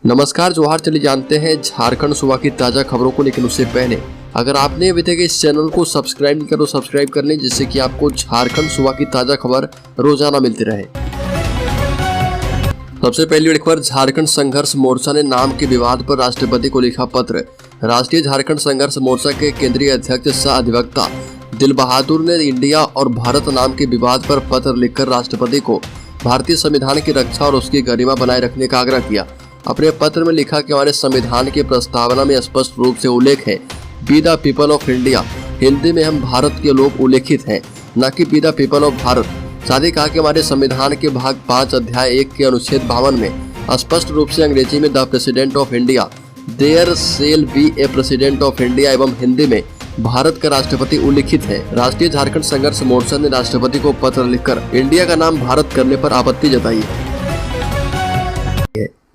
नमस्कार जोहार। चलिए जानते हैं झारखंड सूबा की ताजा खबरों को, लेकिन उससे पहले अगर आपने अभी तक इस चैनल को सब्सक्राइब नहीं किया तो सब्सक्राइब कर लें, जिससे कि आपको झारखंड सूबा की ताजा खबर रोजाना मिलती रहे। सबसे पहली बड़ी खबर, झारखंड संघर्ष मोर्चा ने नाम के विवाद पर राष्ट्रपति को लिखा पत्र। राष्ट्रीय झारखंड संघर्ष मोर्चा के केंद्रीय अध्यक्ष सह अधिवक्ता दिल बहादुर ने इंडिया और भारत नाम के विवाद पर पत्र लिखकर राष्ट्रपति को भारतीय संविधान की रक्षा और उसकी गरिमा बनाए रखने का आग्रह किया। अपने पत्र में लिखा कि हमारे संविधान की प्रस्तावना में स्पष्ट रूप से उल्लेख है, be the people of India. Hindi में हम भारत के लोग उल्लेखित हैं, न कि be the people of Bharat. साथ ही कहा कि हमारे संविधान के भाग 5 अध्याय 1 के अनुच्छेद 52 में स्पष्ट रूप से अंग्रेजी में the president of India, there shall be a president of India एवं हिंदी में भारत का राष्ट्रपति उल्लिखित है। राष्ट्रीय झारखंड संघर्ष मोर्चा ने राष्ट्रपति को पत्र लिखकर इंडिया का नाम भारत करने पर आपत्ति जताई है।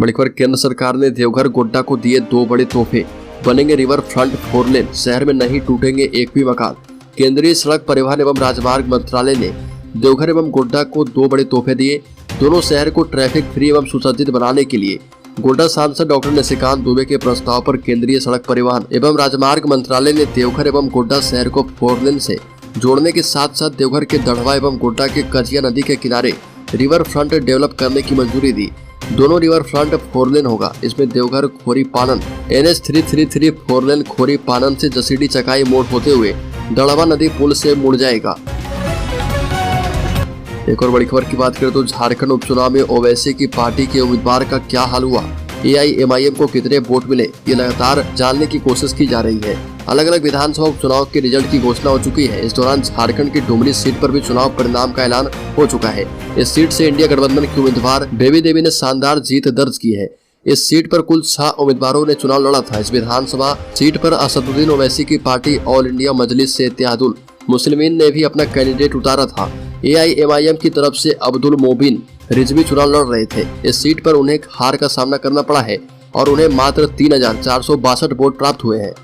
बड़ी खबर, केंद्र सरकार ने देवघर गोड्डा को दिए 2 बड़े तोहफे। बनेंगे रिवर फ्रंट 4 लेन, शहर में नहीं टूटेंगे एक भी मकान। केंद्रीय सड़क परिवहन एवं राजमार्ग मंत्रालय ने देवघर एवं गोड्डा को 2 बड़े तोहफे दिए। दोनों शहर को ट्रैफिक फ्री एवं सुसज्जित बनाने के लिए गोड्डा सांसद डॉक्टर निशिकांत दुबे के प्रस्ताव पर केंद्रीय सड़क परिवहन एवं राजमार्ग मंत्रालय ने देवघर एवं गोड्डा शहर को 4 लेन से जोड़ने के साथ साथ देवघर के दढ़वा एवं गोड्डा के कजिया नदी के किनारे रिवर फ्रंट डेवलप करने की मंजूरी दी। दोनों रिवर फ्रंट 4 लेन होगा। इसमें देवघर खोरी पानन NH 333 4 लेन खोरी पानन से जसीडी चकाई मोड़ होते हुए दड़वा नदी पुल से मुड़ जाएगा। एक और बड़ी खबर की बात करें तो झारखंड उपचुनाव में ओवैसी की पार्टी के उम्मीदवार का क्या हाल हुआ, AIMIM को कितने वोट मिले, ये लगातार जानने की कोशिश की जा रही है। अलग अलग विधानसभा उपचुनाव के रिजल्ट की घोषणा हो चुकी है। इस दौरान झारखंड की डुमरी सीट पर भी चुनाव परिणाम का ऐलान हो चुका है। इस सीट से इंडिया गठबंधन की उम्मीदवार बेबी देवी ने शानदार जीत दर्ज की है। इस सीट पर कुल 6 उम्मीदवारों ने चुनाव लड़ा था। इस विधानसभा सीट पर असदुद्दीन ओवैसी की पार्टी ऑल इंडिया मजलिस से इत्तेहादुल मुस्लिमीन ने भी अपना कैंडिडेट उतारा था। AIMIM की तरफ से अब्दुल मोबिन रिजवी चुनाव लड़ रहे थे। इस सीट पर उन्हें हार का सामना करना पड़ा है और उन्हें मात्र 3462 वोट प्राप्त हुए हैं।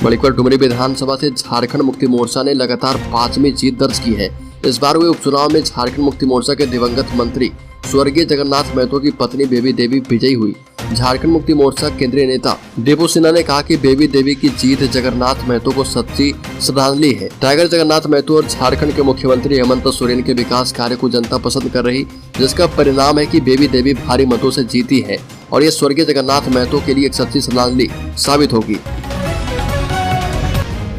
बड़ी खबर, डुमरी विधानसभा से झारखंड मुक्ति मोर्चा ने लगातार 5वीं जीत दर्ज की है। इस बार हुए उपचुनाव में झारखंड मुक्ति मोर्चा के दिवंगत मंत्री स्वर्गीय जगन्नाथ महतो की पत्नी बेबी देवी विजयी हुई। झारखंड मुक्ति मोर्चा केंद्रीय नेता दीपू सिन्हा ने कहा कि बेबी देवी की जीत जगन्नाथ महतो को सच्ची श्रद्धांजलि है। टाइगर जगन्नाथ महतो और झारखंड के मुख्यमंत्री हेमंत सोरेन के विकास कार्य को जनता पसंद कर रही, जिसका परिणाम है कि बेबी देवी भारी मतों से जीती है और ये स्वर्गीय जगन्नाथ महतो के लिए एक सच्ची श्रद्धांजलि साबित होगी।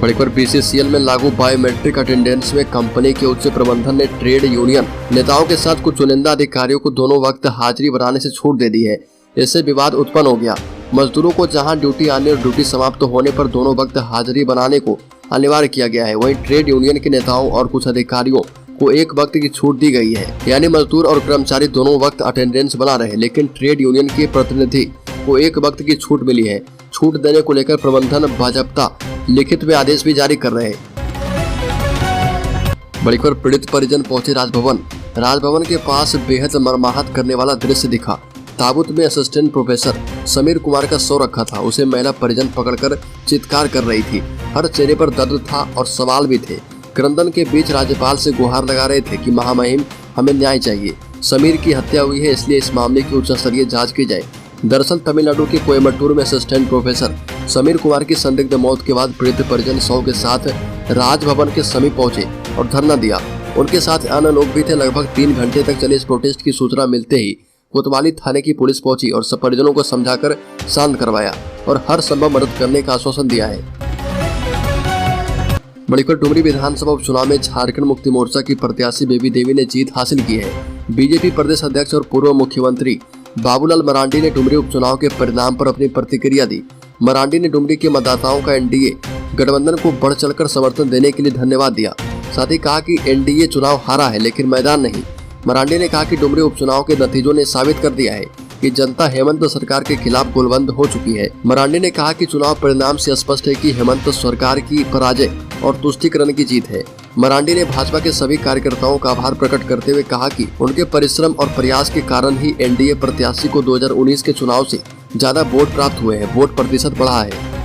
बड़ी खबर, BCCL में लागू बायोमेट्रिक अटेंडेंस में कंपनी के उच्च प्रबंधन ने ट्रेड यूनियन नेताओं के साथ कुछ चुनिंदा अधिकारियों को दोनों वक्त हाजिरी बनाने से छूट दे दी है। इससे विवाद उत्पन्न हो गया। मजदूरों को जहां ड्यूटी आने और ड्यूटी समाप्त होने पर दोनों वक्त हाजिरी बनाने को अनिवार्य किया गया है, वहीं ट्रेड यूनियन के नेताओं और कुछ अधिकारियों को एक वक्त की छूट दी गई है। यानी मजदूर और कर्मचारी दोनों वक्त अटेंडेंस बना रहे, लेकिन ट्रेड यूनियन के प्रतिनिधि को एक वक्त की छूट मिली है। छूट देने को लेकर प्रबंधन बाजप्ता लिखित में आदेश भी जारी कर रहे हैं। बड़ी खबर, पीड़ित परिजन पहुंचे राजभवन। राजभवन के पास बेहद मर्माहत करने वाला दृश्य दिखा। ताबूत में असिस्टेंट प्रोफेसर समीर कुमार का शव रखा था। उसे महिला परिजन पकड़कर चित्कार कर रही थी। हर चेहरे पर दर्द था और सवाल भी थे। क्रंदन के बीच राज्यपाल से गुहार लगा रहे थे कि महामहिम हमें न्याय चाहिए। समीर की हत्या हुई है, इसलिए इस मामले की उच्च स्तरीय जाँच की जाए। दरअसल तमिलनाडु के कोयम्बटूर में असिस्टेंट प्रोफेसर समीर कुमार की संदिग्ध मौत के बाद पीड़ित परिजन शव के साथ राजभवन के समीप पहुंचे और धरना दिया। उनके साथ अन्य लोग भी थे। लगभग 3 घंटे तक चले इस प्रोटेस्ट की सूचना मिलते ही कोतवाली थाने की पुलिस पहुंची और सब परिजनों को समझाकर शांत करवाया और हर संभव मदद करने का आश्वासन दिया है। बड़ी खबर, डुमरी विधानसभा उपचुनाव में झारखंड मुक्ति मोर्चा की प्रत्याशी बेबी देवी ने जीत हासिल की है। बीजेपी प्रदेश अध्यक्ष और पूर्व मुख्यमंत्री बाबूलाल मरांडी ने डुमरी उपचुनाव के परिणाम पर अपनी प्रतिक्रिया दी। मरांडी ने डुमरी के मतदाताओं का NDA गठबंधन को बढ़ चढ़कर समर्थन देने के लिए धन्यवाद दिया। साथ ही कहा कि NDA चुनाव हारा है लेकिन मैदान नहीं। मरांडी ने कहा कि डुमरी उपचुनाव के नतीजों ने साबित कर दिया है कि जनता हेमंत सरकार के खिलाफ गोलबंद हो चुकी है। मरांडी ने कहा कि चुनाव परिणाम से स्पष्ट है कि हेमंत सरकार की पराजय और तुष्टीकरण की जीत है। मरांडी ने भाजपा के सभी कार्यकर्ताओं का आभार प्रकट करते हुए कहा कि उनके परिश्रम और प्रयास के कारण ही NDA प्रत्याशी को 2019 के चुनाव से ज्यादा वोट प्राप्त हुए हैं। वोट प्रतिशत बढ़ा है।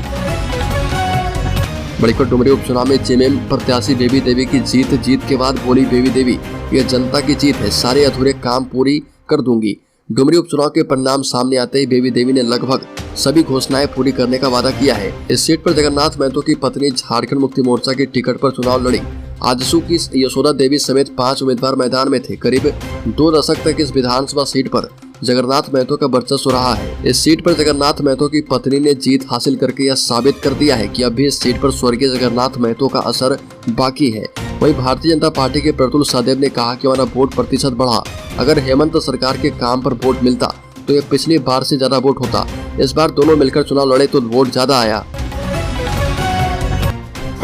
बड़ी खबर, डुमरी उपचुनाव में JMM प्रत्याशी बेबी देवी की जीत के बाद बोली बेबी देवी, यह जनता की जीत है, सारे अधूरे काम पूरी कर दूंगी। डुमरी उपचुनाव के परिणाम सामने आते ही बेबी देवी ने लगभग सभी घोषणाएं पूरी करने का वादा किया है। इस सीट पर जगन्नाथ महतो की पत्नी झारखंड मुक्ति मोर्चा की टिकट पर चुनाव लड़ी। आजसू की यशोदा देवी समेत 5 उम्मीदवार मैदान में थे। करीब 2 दशक तक इस विधानसभा सीट पर जगन्नाथ महतो का वर्चस्व रहा है। इस सीट पर जगन्नाथ महतो की पत्नी ने जीत हासिल करके यह साबित कर दिया है कि अभी इस सीट पर स्वर्गीय जगन्नाथ महतो का असर बाकी है। वहीं भारतीय जनता पार्टी के प्रतुल सहदेव ने कहा कि हमारा वोट प्रतिशत बढ़ा। अगर हेमंत सरकार के काम पर वोट मिलता तो यह पिछली बार से ज्यादा वोट होता। इस बार दोनों मिलकर चुनाव लड़े तो वोट ज्यादा आया।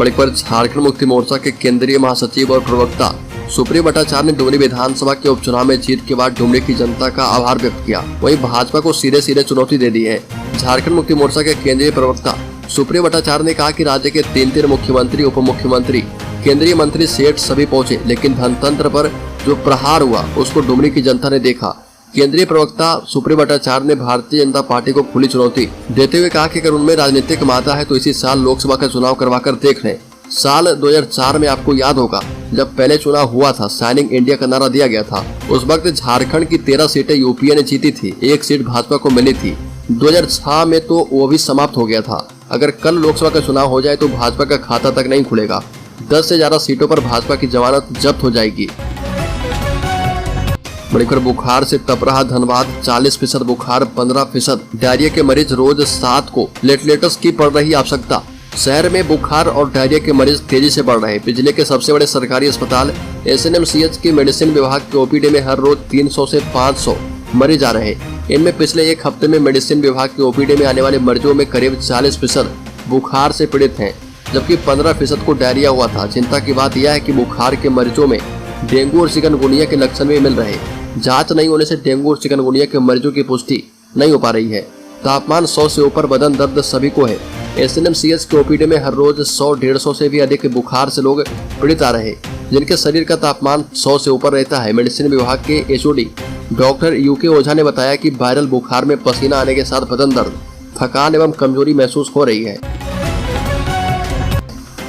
एक बार झारखंड मुक्ति मोर्चा के केंद्रीय महासचिव और प्रवक्ता सुप्रियो भट्टाचार्य ने डुमरी विधानसभा के उपचुनाव में जीत के बाद डुमरी की जनता का आभार व्यक्त किया। वहीं भाजपा को सीधे सीधे चुनौती दे दी है। झारखंड मुक्ति मोर्चा के केंद्रीय प्रवक्ता सुप्रियो भट्टाचार्य ने कहा कि राज्य के 3 मुख्यमंत्री, उप मुख्यमंत्री, केंद्रीय मंत्री, सेठ सभी पहुंचे, लेकिन धनतंत्र पर जो प्रहार हुआ उसको डुमरी की जनता ने देखा। केंद्रीय प्रवक्ता सुप्रियो भट्टाचार्य ने भारतीय जनता पार्टी को खुली चुनौती देते हुए कहा कि अगर उनमें राजनीतिक मादा है तो इसी साल लोकसभा का चुनाव करवाकर देख लें। साल 2004 में आपको याद होगा जब पहले चुनाव हुआ था, साइनिंग इंडिया का नारा दिया गया था। उस वक्त झारखंड की 13 सीटें यूपीए ने जीती थी, 1 सीट भाजपा को मिली थी। 2006 में तो वो भी समाप्त हो गया था। अगर कल लोकसभा का चुनाव हो जाए तो भाजपा का खाता तक नहीं खुलेगा। 10 से ज्यादा सीटों पर भाजपा की जमानत जब्त हो जाएगी। मणिपुर बुखार से तप रहा धनबाद, 40% बुखार, 15% डायरिया के मरीज, रोज 7 को प्लेटलेट्स की पड़ रही आवश्यकता। शहर में बुखार और डायरिया के मरीज तेजी से बढ़ रहे हैं। बिजली के सबसे बड़े सरकारी अस्पताल SNMCH के मेडिसिन विभाग के OPD में हर रोज 300 से 500 मरीज आ रहे हैं। इनमें पिछले 1 हफ्ते में मेडिसिन विभाग के OPD में आने वाले मरीजों में करीब 40% बुखार से पीड़ित हैं, जबकि 15% को डायरिया हुआ था। चिंता की बात यह है कि बुखार के मरीजों में डेंगू और चिकनगुनिया के लक्षण भी मिल रहे हैं। जांच नहीं होने से डेंगू और चिकनगुनिया के मरीजों की पुष्टि नहीं हो पा रही है। तापमान 100 से ऊपर, बदन दर्द सभी को है। SNMCH के OPD में हर रोज 100-150 से भी अधिक बुखार से लोग पीड़ित आ रहे, जिनके शरीर का तापमान 100 से ऊपर रहता है। मेडिसिन विभाग के HOD डॉक्टर UK ओझा ने बताया कि वायरल बुखार में पसीना आने के साथ बदन दर्द, थकान एवं कमजोरी महसूस हो रही है।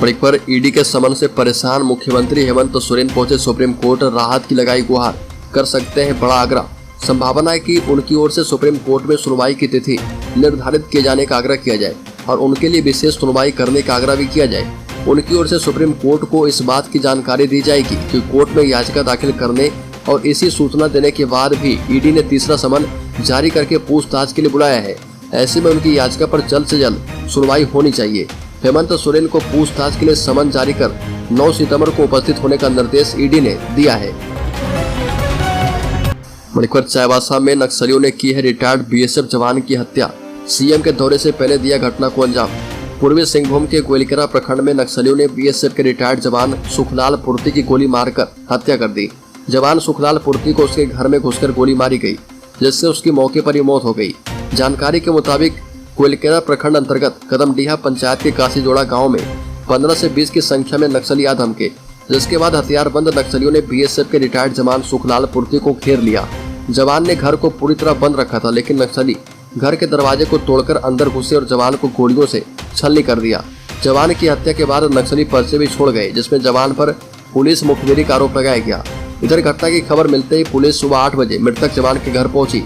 पर ED के समन से परेशान मुख्यमंत्री हेमंत सोरेन पहुंचे सुप्रीम कोर्ट, राहत की लगाई गुहार, कर सकते हैं बड़ा आग्रह। संभावना है कि उनकी ओर से सुप्रीम कोर्ट में सुनवाई की तिथि निर्धारित किए जाने का आग्रह किया जाए और उनके लिए विशेष सुनवाई करने का आग्रह भी किया जाए। उनकी ओर से सुप्रीम कोर्ट को इस बात की जानकारी दी जाएगी कि कोर्ट में याचिका दाखिल करने और इसी सूचना देने के बाद भी ED ने तीसरा समन जारी करके पूछताछ के लिए बुलाया है। ऐसे में उनकी याचिका पर जल्द से जल्द सुनवाई होनी चाहिए। हेमंत सोरेन को पूछताछ के लिए समन जारी कर 9 सितंबर को उपस्थित होने का निर्देश ED ने दिया है। मणिपुर चाईबासा में नक्सलियों ने की है रिटायर्ड BSF जवान की हत्या, CM के दौरे से पहले दिया घटना को अंजाम। पूर्वी सिंहभूम के गोइलकेरा प्रखंड में नक्सलियों ने BSF के रिटायर्ड जवान सुखलाल पूर्ति की गोली मारकर हत्या कर दी। जवान सुखलाल पूर्ति को उसके घर में घुसकर गोली मारी गई, जिससे उसकी मौके पर ही मौत हो गई। जानकारी के मुताबिक गोइलकेरा प्रखंड अंतर्गत कदमडीहा पंचायत के काशीजोड़ा गाँव में 15 से 20 की संख्या में नक्सली आ धमके, जिसके बाद हथियारबंद नक्सलियों ने BSF के रिटायर्ड जवान सुखलाल पूर्ति को घेर लिया। जवान ने घर को पूरी तरह बंद रखा था, लेकिन नक्सली घर के दरवाजे को तोड़कर अंदर घुसे और जवान को गोलियों से छलनी कर दिया। जवान की हत्या के बाद नक्सली पर्चे भी छोड़ गए, जिसमें जवान पर पुलिस मुखबिरी का आरोप लगाया गया। इधर घटना की खबर मिलते ही पुलिस सुबह 8 बजे मृतक जवान के घर पहुंची।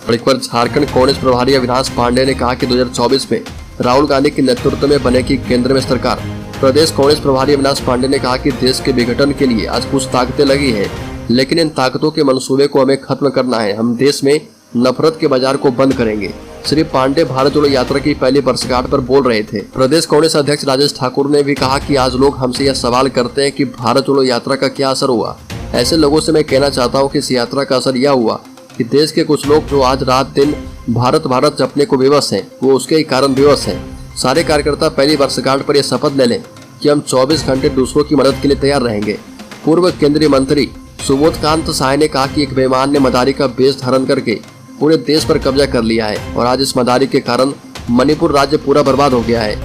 एक बार झारखंड कांग्रेस प्रभारी अविनाश पांडे ने कहा कि 2024 में राहुल गांधी के नेतृत्व में बनेगी केंद्र में सरकार। प्रदेश कांग्रेस प्रभारी अविनाश पांडे ने कहा कि देश के विघटन के लिए आज कुछ ताकतें लगी है, लेकिन इन ताकतों के मंसूबे को हमें खत्म करना है। हम देश में नफरत के बाजार को बंद करेंगे। श्री पांडे भारत जोड़ो यात्रा की पहली वर्षगांठ पर बोल रहे थे। प्रदेश कांग्रेस अध्यक्ष राजेश ठाकुर ने भी कहा कि आज लोग हमसे यह सवाल करते हैं कि भारत जोड़ो यात्रा का क्या असर हुआ। ऐसे लोगों से मैं कहना चाहता हूं कि इस यात्रा का असर यह हुआ कि देश के कुछ लोग जो आज रात दिन भारत भारत जपने को विवश हैं, वो उसके ही कारण विवश हैं। सारे कार्यकर्ता पहली वर्षगांठ पर यह शपथ ले लें कि हम 24 घंटे दूसरों की मदद के लिए तैयार रहेंगे। पूर्व केंद्रीय मंत्री सुबोधकांत साय ने कहा कि एक बेईमान ने मदारी का वेश धारण करके पूरे देश पर कब्जा कर लिया है और आज इस मदारी के कारण मणिपुर राज्य पूरा बर्बाद हो गया है।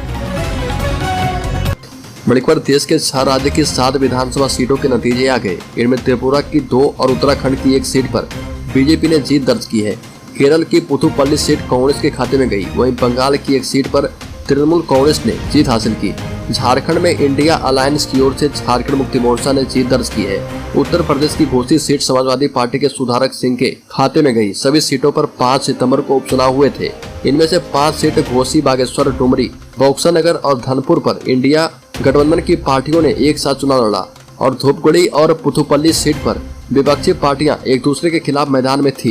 मणिपुर देश के 6 राज्य की 7 विधानसभा सीटों के नतीजे आ गए। इनमें त्रिपुरा की 2 और उत्तराखंड की 1 सीट पर बीजेपी ने जीत दर्ज की है। केरल की पुथुपल्ली सीट कांग्रेस के खाते में गई। वहीं बंगाल की 1 सीट पर तृणमूल कांग्रेस ने जीत हासिल की। झारखंड में इंडिया अलायंस की ओर से झारखंड मुक्ति मोर्चा ने जीत दर्ज की है। उत्तर प्रदेश की घोषित सीट समाजवादी पार्टी के सुधारक सिंह के खाते में गई। सभी सीटों पर 5 सितंबर को उपचुनाव हुए थे। इनमें से 5 सीट घोसी, बागेश्वर, डुमरी, बक्सर और धनपुर पर इंडिया गठबंधन की पार्टियों ने एक साथ चुनाव लड़ा और धूपगढ़ी और पुथुपल्ली सीट पर विपक्षी पार्टियां एक दूसरे के खिलाफ मैदान में थी।